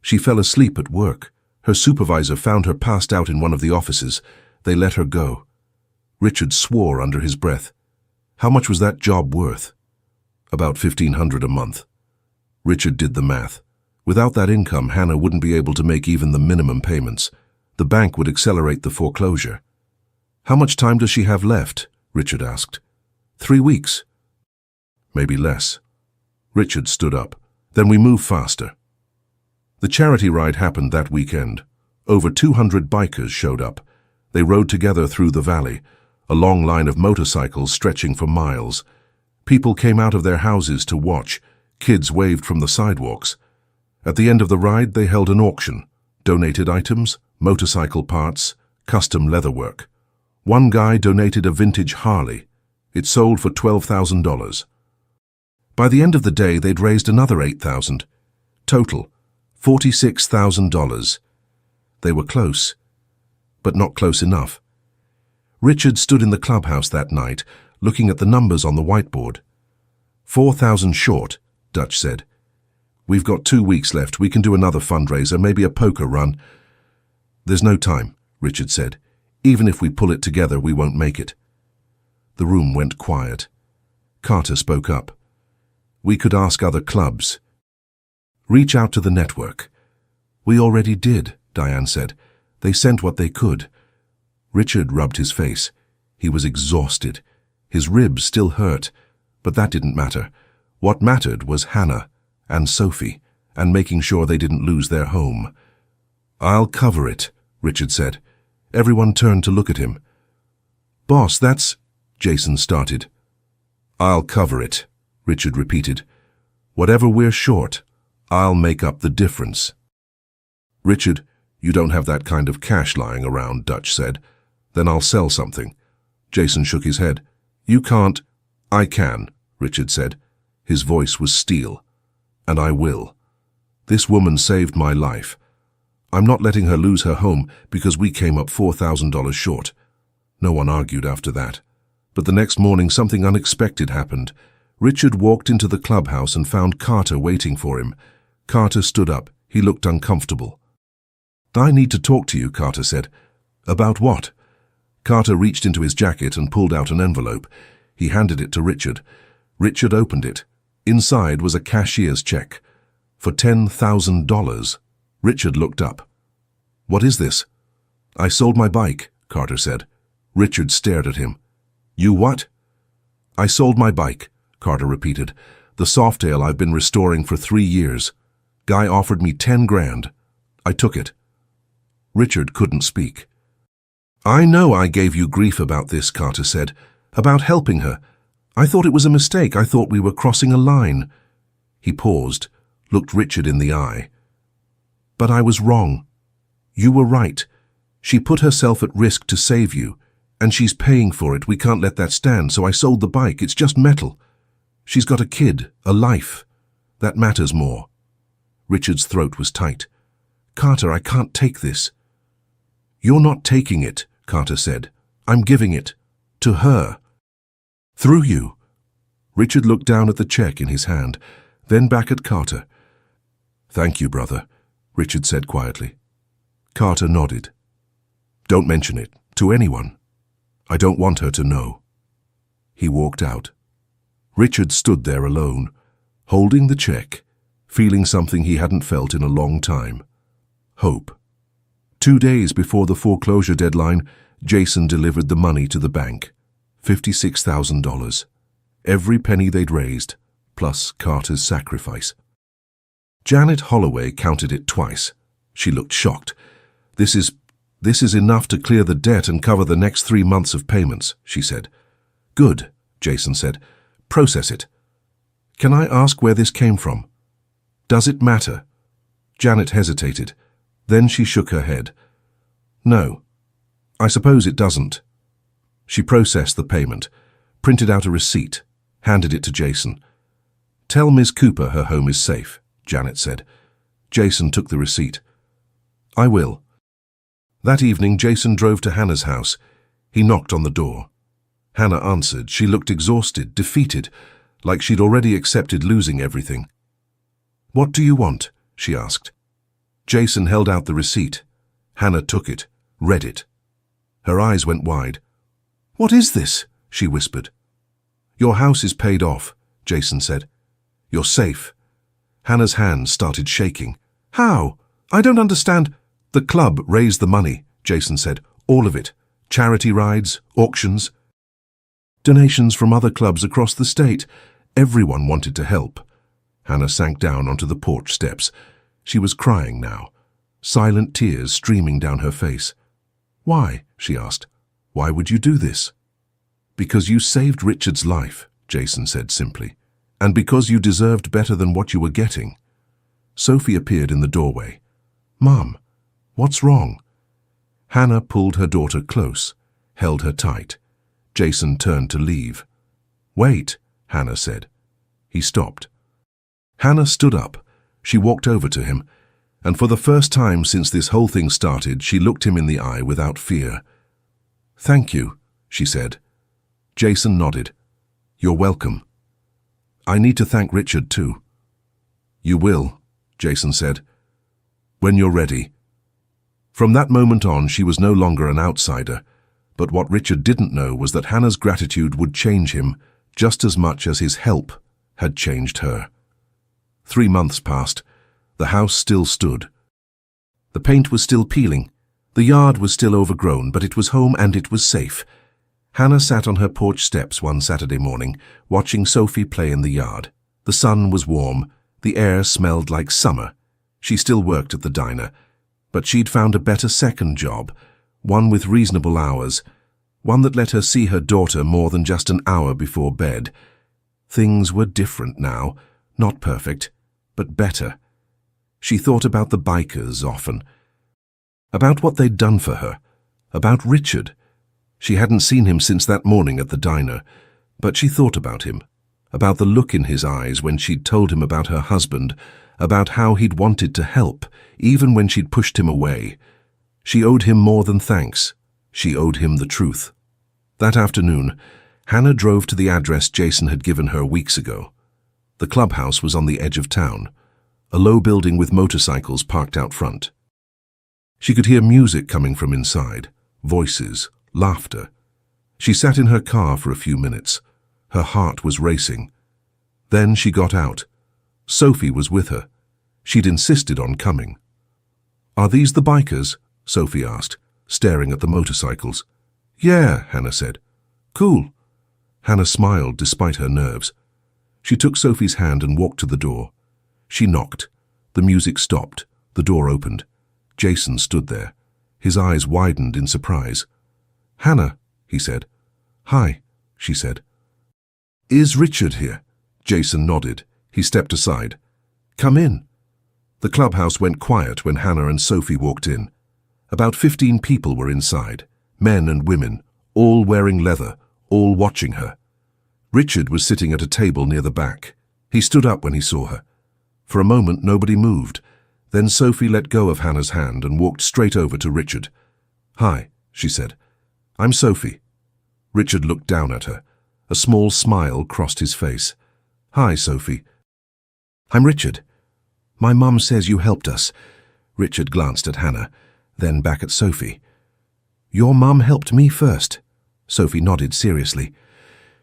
She fell asleep at work. Her supervisor found her passed out in one of the offices. They let her go. Richard swore under his breath. How much was that job worth? About $1,500 a month. Richard did the math. Without that income, Hannah wouldn't be able to make even the minimum payments. The bank would accelerate the foreclosure. How much time does she have left? Richard asked. 3 weeks. Maybe less. Richard stood up. Then we move faster. The charity ride happened that weekend. Over 200 bikers showed up. They rode together through the valley, a long line of motorcycles stretching for miles. People came out of their houses to watch. Kids waved from the sidewalks. At the end of the ride, they held an auction. Donated items, motorcycle parts, custom leatherwork. One guy donated a vintage Harley. It sold for $12,000. By the end of the day, they'd raised another $8,000. Total, $46,000. They were close, but not close enough. Richard stood in the clubhouse that night, looking at the numbers on the whiteboard. 4,000 short, Dutch said. We've got 2 weeks left. We can do another fundraiser, maybe a poker run. There's no time, Richard said. Even if we pull it together, we won't make it. The room went quiet. Carter spoke up. "We could ask other clubs. Reach out to the network." "We already did," Diane said. "They sent what they could." Richard rubbed his face. He was exhausted. His ribs still hurt, but that didn't matter. What mattered was Hannah and Sophie, and making sure they didn't lose their home. "I'll cover it," Richard said. Everyone turned to look at him. "Boss, that's—" Jason started. "I'll cover it," Richard repeated. "Whatever we're short, I'll make up the difference." "Richard, you don't have that kind of cash lying around," Dutch said. "Then I'll sell something." Jason shook his head. "You can't." "I can," Richard said. His voice was steel. "And I will. This woman saved my life. I'm not letting her lose her home because we came up $4,000 short." No one argued after that. But the next morning something unexpected happened. Richard walked into the clubhouse and found Carter waiting for him. Carter stood up. He looked uncomfortable. "I need to talk to you," Carter said. "About what?" Carter reached into his jacket and pulled out an envelope. He handed it to Richard. Richard opened it. Inside was a cashier's check for $10,000. Richard looked up. "What is this?" "I sold my bike," Carter said. Richard stared at him. "You what?" "I sold my bike," Carter repeated. "The Softail I've been restoring for 3 years. Guy offered me 10 grand. I took it." Richard couldn't speak. "I know I gave you grief about this," Carter said. "About helping her. I thought it was a mistake. I thought we were crossing a line." He paused, looked Richard in the eye. "But I was wrong. You were right. She put herself at risk to save you, and she's paying for it. We can't let that stand, so I sold the bike. It's just metal. She's got a kid, a life. That matters more." Richard's throat was tight. "Carter, I can't take this." "You're not taking it," Carter said. "I'm giving it. To her. Through you." Richard looked down at the check in his hand, then back at Carter. "Thank you, brother," Richard said quietly. Carter nodded. "Don't mention it to anyone. I don't want her to know." He walked out. Richard stood there alone, holding the check, feeling something he hadn't felt in a long time. Hope. 2 days before the foreclosure deadline, Jason delivered the money to the bank. $56,000. Every penny they'd raised, plus Carter's sacrifice. Janet Holloway counted it twice. She looked shocked. This is enough to clear the debt and cover the next 3 months of payments," she said. "Good," Jason said. "Process it. Can I ask where this came from? Does it matter?" Janet hesitated. Then she shook her head. "No, I suppose it doesn't." She processed the payment, printed out a receipt, handed it to Jason. "Tell Ms. Cooper her home is safe," Janet said. Jason took the receipt. "I will." That evening, Jason drove to Hannah's house. He knocked on the door. Hannah answered. She looked exhausted, defeated, like she'd already accepted losing everything. "What do you want?" she asked. Jason held out the receipt. Hannah took it, read it. Her eyes went wide. "What is this?" she whispered. "Your house is paid off," Jason said. "You're safe." Hannah's hands started shaking. "How? I don't understand." "The club raised the money," Jason said. "All of it. Charity rides, auctions, donations from other clubs across the state. Everyone wanted to help." Hannah sank down onto the porch steps. She was crying now, silent tears streaming down her face. "Why?" she asked. "Why would you do this?" "Because you saved Richard's life," Jason said simply, "and because you deserved better than what you were getting." Sophie appeared in the doorway. "Mom, what's wrong?" Hannah pulled her daughter close, held her tight. Jason turned to leave. "Wait," Hannah said. He stopped. Hannah stood up. She walked over to him, and for the first time since this whole thing started, she looked him in the eye without fear. "Thank you," she said. Jason nodded. "You're welcome. I need to thank Richard too." "You will," Jason said. "When you're ready." From that moment on, she was no longer an outsider. But what Richard didn't know was that Hannah's gratitude would change him just as much as his help had changed her. 3 months passed. The house still stood. The paint was still peeling. The yard was still overgrown, but it was home and it was safe. Hannah sat on her porch steps one Saturday morning, watching Sophie play in the yard. The sun was warm. The air smelled like summer. She still worked at the diner, but she'd found a better second job, one with reasonable hours, one that let her see her daughter more than just an hour before bed. Things were different now, not perfect, but better. She thought about the bikers often, about what they'd done for her, about Richard. She hadn't seen him since that morning at the diner, but she thought about him, about the look in his eyes when she'd told him about her husband, about how he'd wanted to help, even when she'd pushed him away. She owed him more than thanks. She owed him the truth. That afternoon, Hannah drove to the address Jason had given her weeks ago. The clubhouse was on the edge of town, a low building with motorcycles parked out front. She could hear music coming from inside, voices, laughter. She sat in her car for a few minutes. Her heart was racing. Then she got out. Sophie was with her. She'd insisted on coming. "Are these the bikers?" Sophie asked, staring at the motorcycles. "Yeah," Hannah said. "Cool." Hannah smiled despite her nerves. She took Sophie's hand and walked to the door. She knocked. The music stopped. The door opened. Jason stood there. His eyes widened in surprise. "Hannah," he said. "Hi," she said. "Is Richard here?" Jason nodded. He stepped aside. "Come in." The clubhouse went quiet when Hannah and Sophie walked in. About 15 people were inside, men and women, all wearing leather, all watching her. Richard was sitting at a table near the back. He stood up when he saw her. For a moment, nobody moved. Then Sophie let go of Hannah's hand and walked straight over to Richard. "Hi," she said. "I'm Sophie." Richard looked down at her. A small smile crossed his face. "Hi, Sophie." "I'm Richard. My mum says you helped us." Richard glanced at Hannah, then back at Sophie. "Your mum helped me first." Sophie nodded seriously.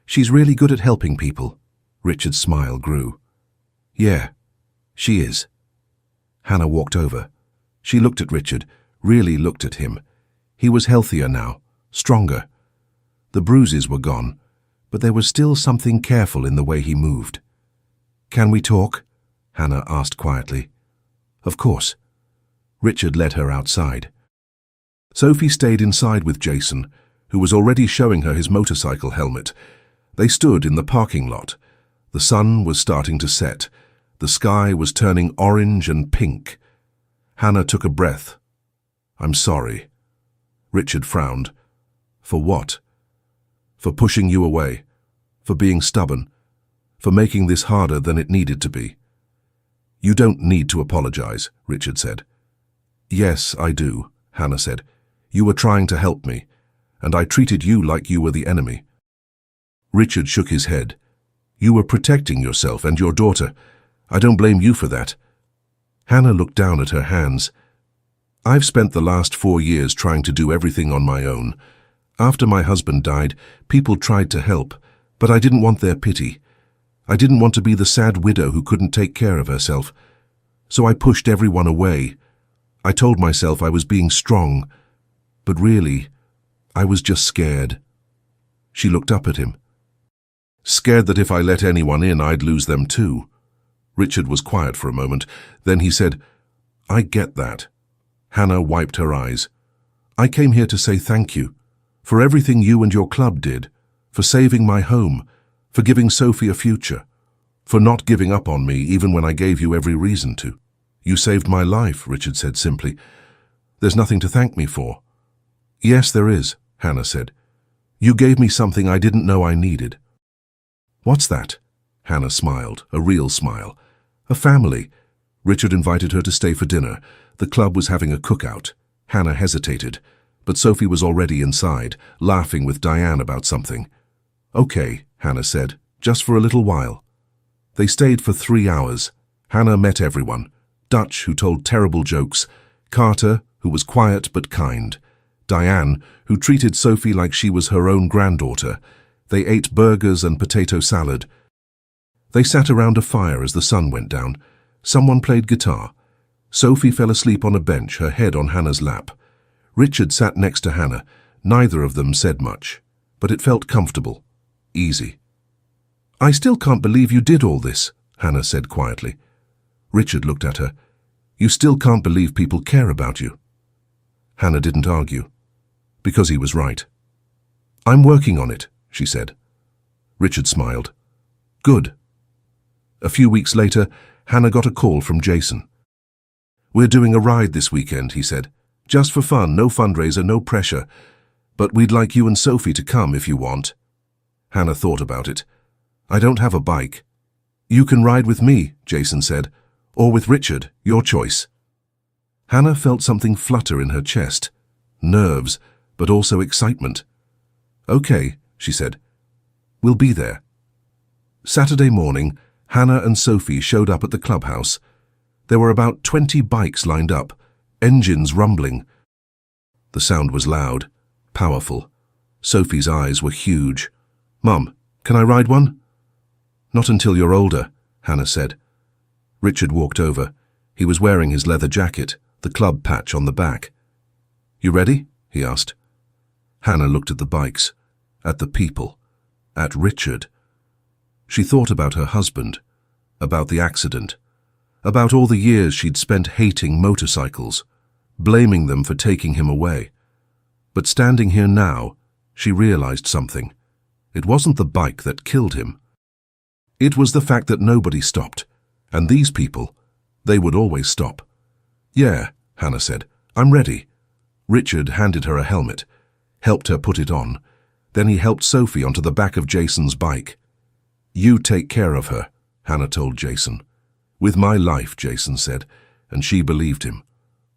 "She's really good at helping people." Richard's smile grew. "Yeah, she is." Hannah walked over. She looked at Richard, really looked at him. He was healthier now, stronger. The bruises were gone, but there was still something careful in the way he moved. "Can we talk?" Hannah asked quietly. "Of course." Richard led her outside. Sophie stayed inside with Jason, who was already showing her his motorcycle helmet. They stood in the parking lot. The sun was starting to set. The sky was turning orange and pink. Hannah took a breath. "I'm sorry." Richard frowned. "For what?" "For pushing you away. For being stubborn. For making this harder than it needed to be." "You don't need to apologize," Richard said. "Yes, I do," Hannah said. "You were trying to help me, and I treated you like you were the enemy." Richard shook his head. "You were protecting yourself and your daughter. I don't blame you for that." Hannah looked down at her hands. "I've spent the last 4 years trying to do everything on my own. After my husband died, people tried to help, but I didn't want their pity. I didn't want to be the sad widow who couldn't take care of herself. So I pushed everyone away. I told myself I was being strong, but really, I was just scared." She looked up at him. "Scared that if I let anyone in, I'd lose them too." Richard was quiet for a moment. Then he said, "I get that." Hannah wiped her eyes. "I came here to say thank you for everything you and your club did, for saving my home, for giving Sophie a future, for not giving up on me even when I gave you every reason to." "You saved my life," Richard said simply. "There's nothing to thank me for." "Yes, there is," Hannah said. "You gave me something I didn't know I needed." "What's that?" Hannah smiled, a real smile. "A family." Richard invited her to stay for dinner. The club was having a cookout. Hannah hesitated, but Sophie was already inside, laughing with Diane about something. "Okay," Hannah said, "just for a little while." They stayed for 3 hours. Hannah met everyone. Dutch, who told terrible jokes. Carter, who was quiet but kind. Diane, who treated Sophie like she was her own granddaughter. They ate burgers and potato salad. They sat around a fire as the sun went down. Someone played guitar. Sophie fell asleep on a bench, her head on Hannah's lap. Richard sat next to Hannah. Neither of them said much, but it felt comfortable, easy. "I still can't believe you did all this," Hannah said quietly. Richard looked at her. "You still can't believe people care about you." Hannah didn't argue, because he was right. "I'm working on it," she said. Richard smiled. "Good." A few weeks later, Hannah got a call from Jason. "We're doing a ride this weekend," he said. "Just for fun, no fundraiser, no pressure. But we'd like you and Sophie to come if you want." Hannah thought about it. "I don't have a bike." "You can ride with me," Jason said, "or with Richard, your choice." Hannah felt something flutter in her chest. Nerves, but also excitement. "Okay," she said. "We'll be there." Saturday morning, Hannah and Sophie showed up at the clubhouse. There were about 20 bikes lined up, engines rumbling. The sound was loud, powerful. Sophie's eyes were huge. "Mum, can I ride one?" "Not until you're older," Hannah said. Richard walked over. He was wearing his leather jacket, the club patch on the back. "You ready?" he asked. Hannah looked at the bikes, at the people, at Richard. She thought about her husband, about the accident, about all the years she'd spent hating motorcycles, blaming them for taking him away. But standing here now, she realized something. It wasn't the bike that killed him. It was the fact that nobody stopped. And these people, they would always stop. "Yeah," Hannah said, "I'm ready." Richard handed her a helmet, helped her put it on. Then he helped Sophie onto the back of Jason's bike. "You take care of her," Hannah told Jason. "With my life," Jason said, and she believed him.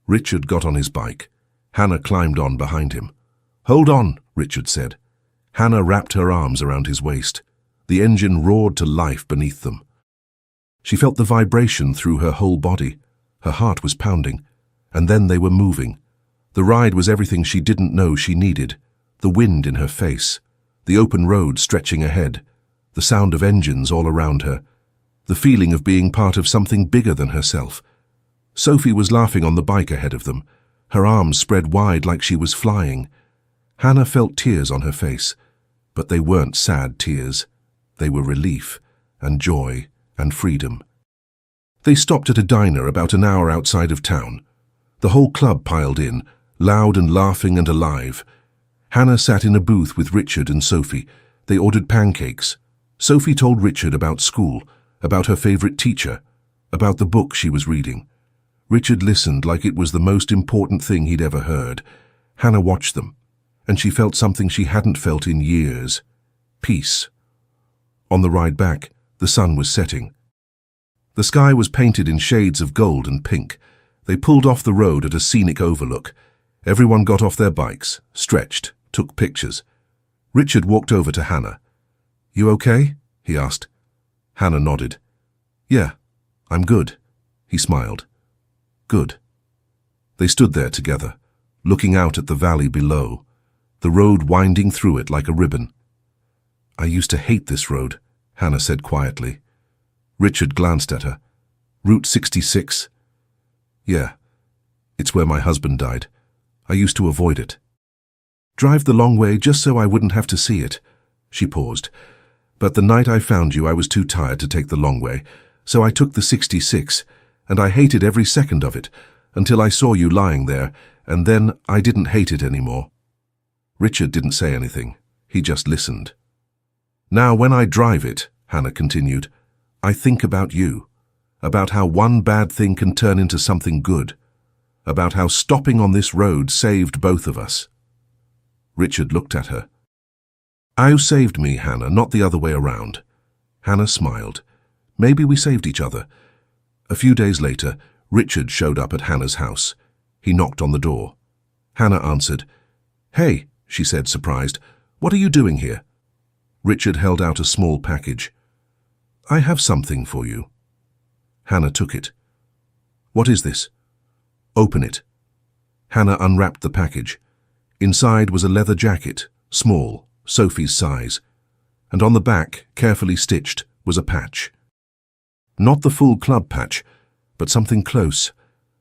Richard got on his bike. Hannah climbed on behind him. "Hold on," Richard said. Hannah wrapped her arms around his waist. The engine roared to life beneath them. She felt the vibration through her whole body. Her heart was pounding. And then they were moving. The ride was everything she didn't know she needed. The wind in her face. The open road stretching ahead. The sound of engines all around her. The feeling of being part of something bigger than herself. Sophie was laughing on the bike ahead of them, her arms spread wide like she was flying. Hannah felt tears on her face, but they weren't sad tears. They were relief and joy and freedom. They stopped at a diner about an hour outside of town. The whole club piled in, loud and laughing and alive. Hannah sat in a booth with Richard and Sophie. They ordered pancakes. Sophie told Richard about school, about her favorite teacher, about the book she was reading. Richard listened like it was the most important thing he'd ever heard. Hannah watched them, and she felt something she hadn't felt in years. Peace. On the ride back, the sun was setting. The sky was painted in shades of gold and pink. They pulled off the road at a scenic overlook. Everyone got off their bikes, stretched, took pictures. Richard walked over to Hannah. "You okay?" he asked. Hannah nodded. "Yeah, I'm good." He smiled. "Good." They stood there together, looking out at the valley below, the road winding through it like a ribbon. "I used to hate this road," Hannah said quietly. Richard glanced at her. "Route 66? "Yeah, it's where my husband died. I used to avoid it." "Drive the long way just so I wouldn't have to see it." She paused. "But the night I found you, I was too tired to take the long way, so I took the 66, and I hated every second of it, until I saw you lying there, and then I didn't hate it anymore." Richard didn't say anything. He just listened. "Now when I drive it," Hannah continued, "I think about you, about how one bad thing can turn into something good, about how stopping on this road saved both of us." Richard looked at her. "You saved me, Hannah, not the other way around." Hannah smiled. "Maybe we saved each other." A few days later, Richard showed up at Hannah's house. He knocked on the door. Hannah answered. "Hey," she said, surprised, "what are you doing here?" Richard held out a small package. "I have something for you." Hannah took it. "What is this?" "Open it." Hannah unwrapped the package. Inside was a leather jacket, small, Sophie's size, and on the back, carefully stitched, was a patch. Not the full club patch, but something close,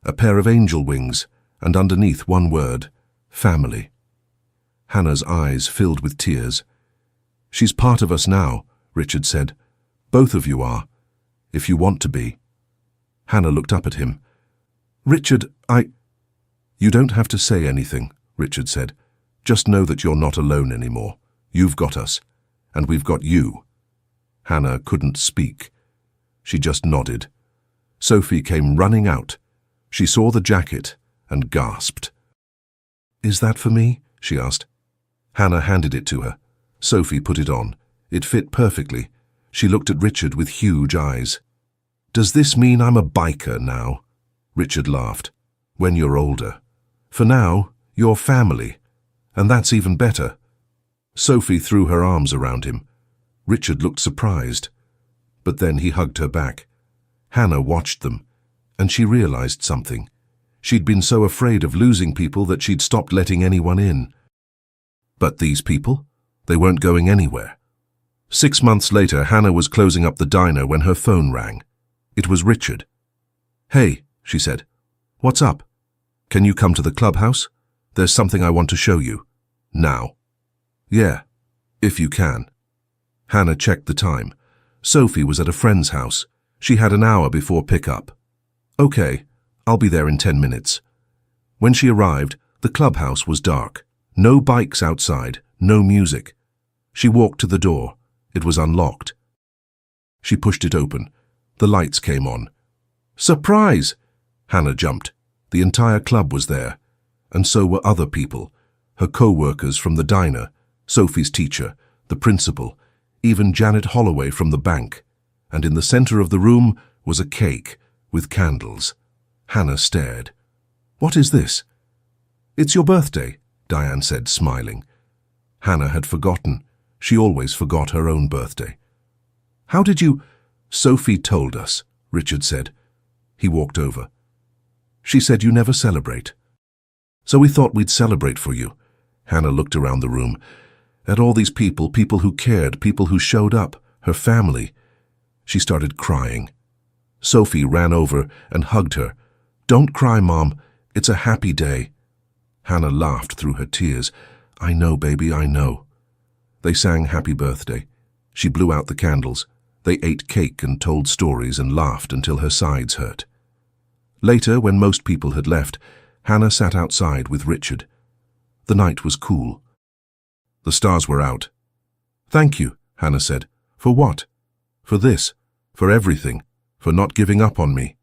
a pair of angel wings, and underneath one word, family. Hannah's eyes filled with tears. "She's part of us now," Richard said. "Both of you are, if you want to be." Hannah looked up at him. "Richard, You don't have to say anything," Richard said. "Just know that you're not alone anymore. You've got us, and we've got you." Hannah couldn't speak. She just nodded. Sophie came running out. She saw the jacket and gasped. "Is that for me?" she asked. Hannah handed it to her. Sophie put it on. It fit perfectly. She looked at Richard with huge eyes. "Does this mean I'm a biker now?" Richard laughed. "When you're older. For now, you're family, and that's even better." Sophie threw her arms around him. Richard looked surprised, but then he hugged her back. Hannah watched them, and she realized something. She'd been so afraid of losing people that she'd stopped letting anyone in. But these people? They weren't going anywhere. 6 months later, Hannah was closing up the diner when her phone rang. It was Richard. "Hey," she said. "What's up? Can you come to the clubhouse? There's something I want to show you. Now." "Yeah, if you can." Hannah checked the time. Sophie was at a friend's house. She had an hour before pickup. "Okay, I'll be there in 10 minutes. When she arrived, the clubhouse was dark. No bikes outside, no music. She walked to the door. It was unlocked. She pushed it open. The lights came on. "Surprise!" Hannah jumped. The entire club was there, and so were other people, her co-workers from the diner, Sophie's teacher, the principal, even Janet Holloway from the bank. And in the center of the room was a cake with candles. Hannah stared. "What is this?" "It's your birthday," Diane said, smiling. Hannah had forgotten. She always forgot her own birthday. "How did you—" "Sophie told us," Richard said. He walked over. "She said you never celebrate. So we thought we'd celebrate for you." Hannah looked around the room. At all these people, people who cared, people who showed up, her family. She started crying. Sophie ran over and hugged her. "Don't cry, Mom. It's a happy day." Hannah laughed through her tears. "I know, baby, I know." They sang Happy Birthday. She blew out the candles. They ate cake and told stories and laughed until her sides hurt. Later, when most people had left, Hannah sat outside with Richard. The night was cool. The stars were out. "Thank you," Hannah said. "For what?" "For this. For everything. For not giving up on me."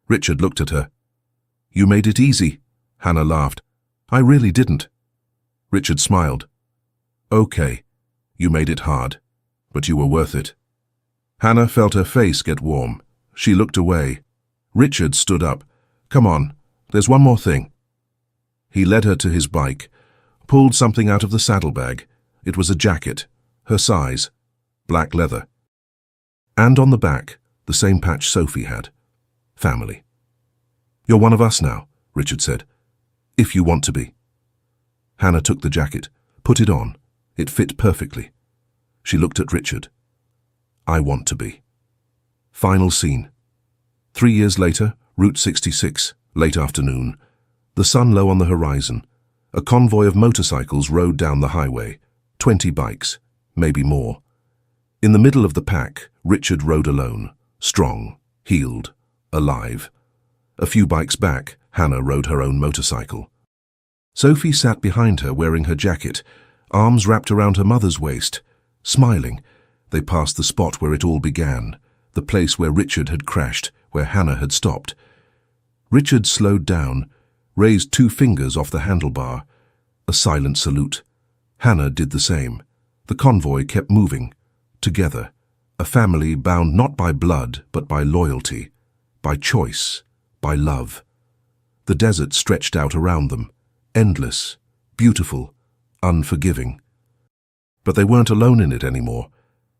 Richard looked at her. "You made it easy," Hannah laughed. "I really didn't." Richard smiled. "Okay, you made it hard, but you were worth it." Hannah felt her face get warm. She looked away. Richard stood up. "Come on, there's one more thing." He led her to his bike, pulled something out of the saddlebag. It was a jacket, her size, black leather. And on the back, the same patch Sophie had. Family. "You're one of us now," Richard said. "If you want to be." Hannah took the jacket, put it on. It fit perfectly. She looked at Richard. "I want to be." Final scene. 3 years later, Route 66, late afternoon. The sun low on the horizon. A convoy of motorcycles rode down the highway. 20 bikes, maybe more. In the middle of the pack, Richard rode alone, strong, healed, alive. A few bikes back, Hannah rode her own motorcycle. Sophie sat behind her wearing her jacket, arms wrapped around her mother's waist, smiling. They passed the spot where it all began, the place where Richard had crashed, where Hannah had stopped. Richard slowed down, raised 2 fingers off the handlebar. A silent salute. Hannah did the same. The convoy kept moving, together, a family bound not by blood, but by loyalty, by choice, by love. The desert stretched out around them, endless, beautiful, unforgiving. But they weren't alone in it anymore.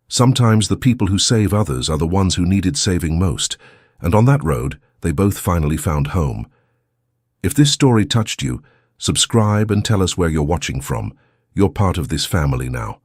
Sometimes the people who save others are the ones who needed saving most, and on that road, they both finally found home. If this story touched you, Subscribe and tell us where you're watching from. You're part of this family now.